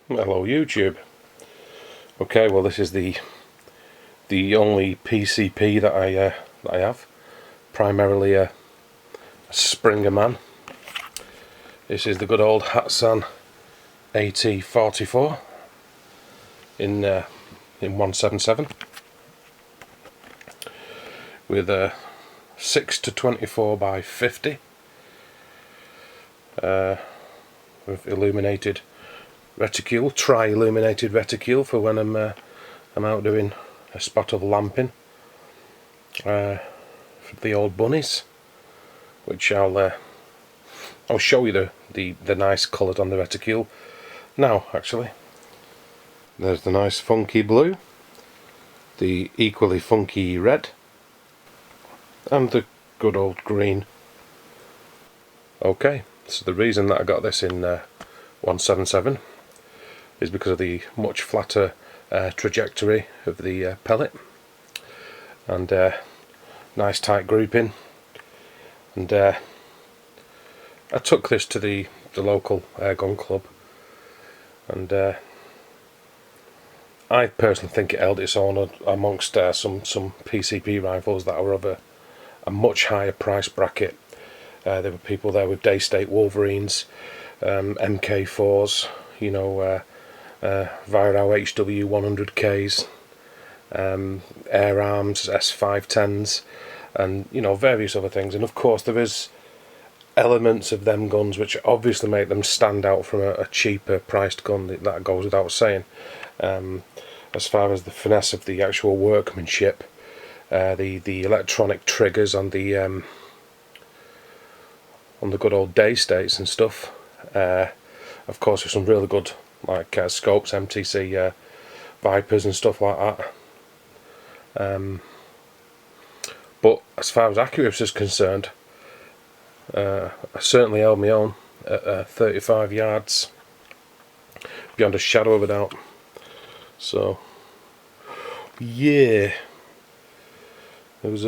Hello YouTube. Okay, well this is the only PCP that I have. Primarily a Springer man. This is the good old Hatsan AT44 in 177 with a 6-24 by 50 with illuminated reticule, tri-illuminated reticule for when I'm out doing a spot of lamping for the old bunnies, which I'll show you the nice colours on the reticule now. Actually, there's the nice funky blue, the equally funky red, and the good old green. Okay, so the reason that I got this in 177 is because of the much flatter trajectory of the pellet and nice tight grouping. And I took this to the local Airgun club, and I personally think it held its own amongst some PCP rifles that were of a much higher price bracket. There were people there with Daystate Wolverines, MK4s, you know, Viro HW 100Ks, Air Arms S510s, and you know, various other things. And of course there is elements of them guns which obviously make them stand out from a cheaper priced gun. That goes without saying. As far as the finesse of the actual workmanship, the electronic triggers on the good old Daystates and stuff. Of course, with some really good like scopes, MTC Vipers and stuff like that. But as far as accuracy is concerned, I certainly held my own at 35 yards, beyond a shadow of a doubt. So, yeah, there was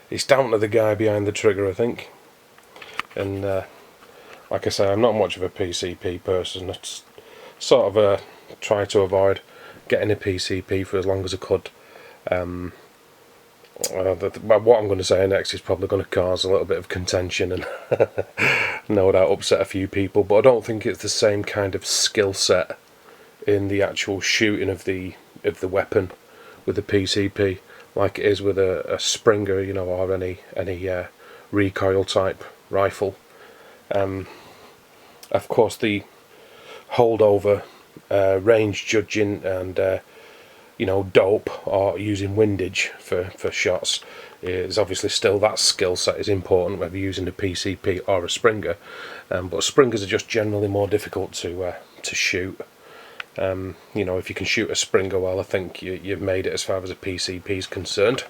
it's down to the guy behind the trigger, I think. And like I say, I'm not much of a PCP person. It's sort of try to avoid getting a PCP for as long as I could. What I'm going to say next is probably going to cause a little bit of contention and no doubt upset a few people, but I don't think it's the same kind of skill set in the actual shooting of the weapon with the PCP like it is with a Springer, you know, or any recoil type rifle. Of course, the holdover, range judging, and you know, dope or using windage for shots is obviously still, that skill set is important whether you're using a PCP or a Springer. But Springers are just generally more difficult to shoot. You know, if you can shoot a Springer well, I think you've made it as far as a PCP is concerned.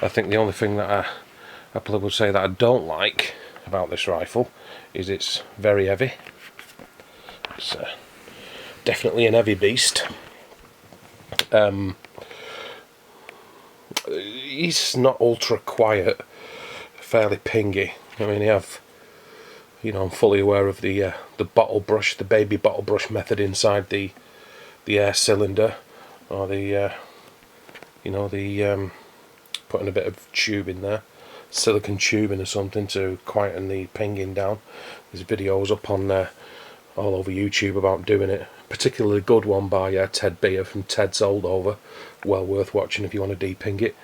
I think the only thing that I probably would say that I don't like about this rifle is it's very heavy. It's definitely an heavy beast. He's not ultra quiet, fairly pingy. I mean, you know, I'm fully aware of the bottle brush, the baby bottle brush method inside the air cylinder, or the you know, the putting a bit of tube in there, silicon tubing or something to quieten the pinging down. There's videos up on all over YouTube about doing it. Particularly good one by Ted Beer from Ted's Holdover. Well worth watching if you want to de-ping it.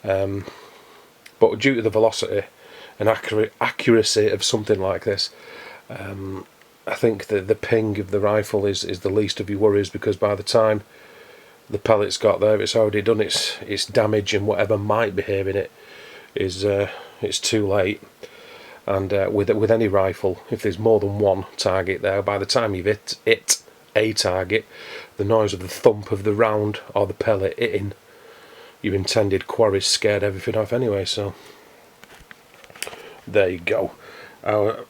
But due to the velocity and accuracy of something like this, I think that the ping of the rifle is the least of your worries, because by the time the pellet's got there, it's already done its damage, and whatever might be here in it is it's too late. And with any rifle, if there's more than one target there, by the time you've hit a target, the noise of the thump of the round or the pellet hitting your intended quarry scared everything off anyway. So there you go. I was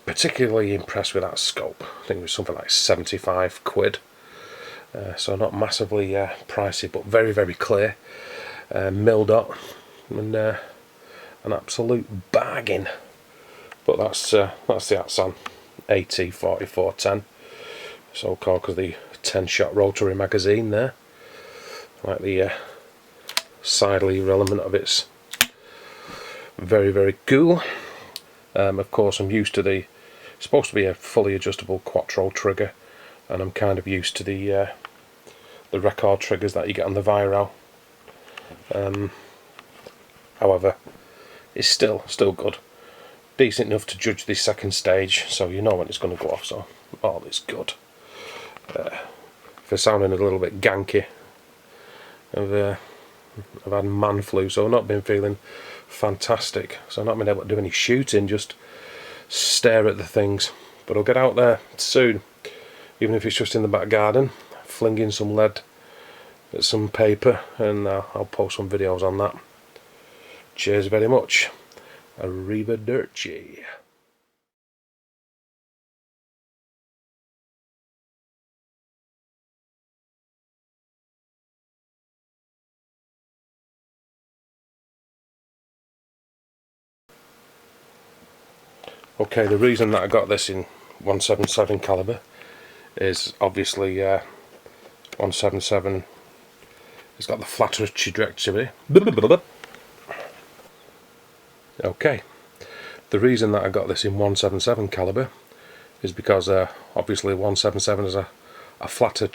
particularly impressed with that scope. I think it was something like 75 quid. So not massively pricey, but very, very clear. Mil dot, and an absolute bargain. But that's the Hatsan AT4410. so called because the 10-shot rotary magazine there. I like the sidely element of it's very, very cool. Of course, I'm used to it's supposed to be a fully adjustable quattro trigger, and I'm kind of used to the record triggers that you get on the Viro. However, it's still good, decent enough to judge this second stage, so you know when it's going to go off. So all is good. For sounding a little bit ganky, I've had man flu, so I've not been feeling fantastic, so I've not been able to do any shooting, just stare at the things. But I'll get out there soon, even if it's just in the back garden, flinging some lead at some paper, and I'll post some videos on that. Cheers very much. Arrivederci. Okay, the reason that I got this in 177 caliber is obviously 177. It's got the flatter trajectory. Okay, the reason that I got this in 177 caliber is because obviously 177 is a flatter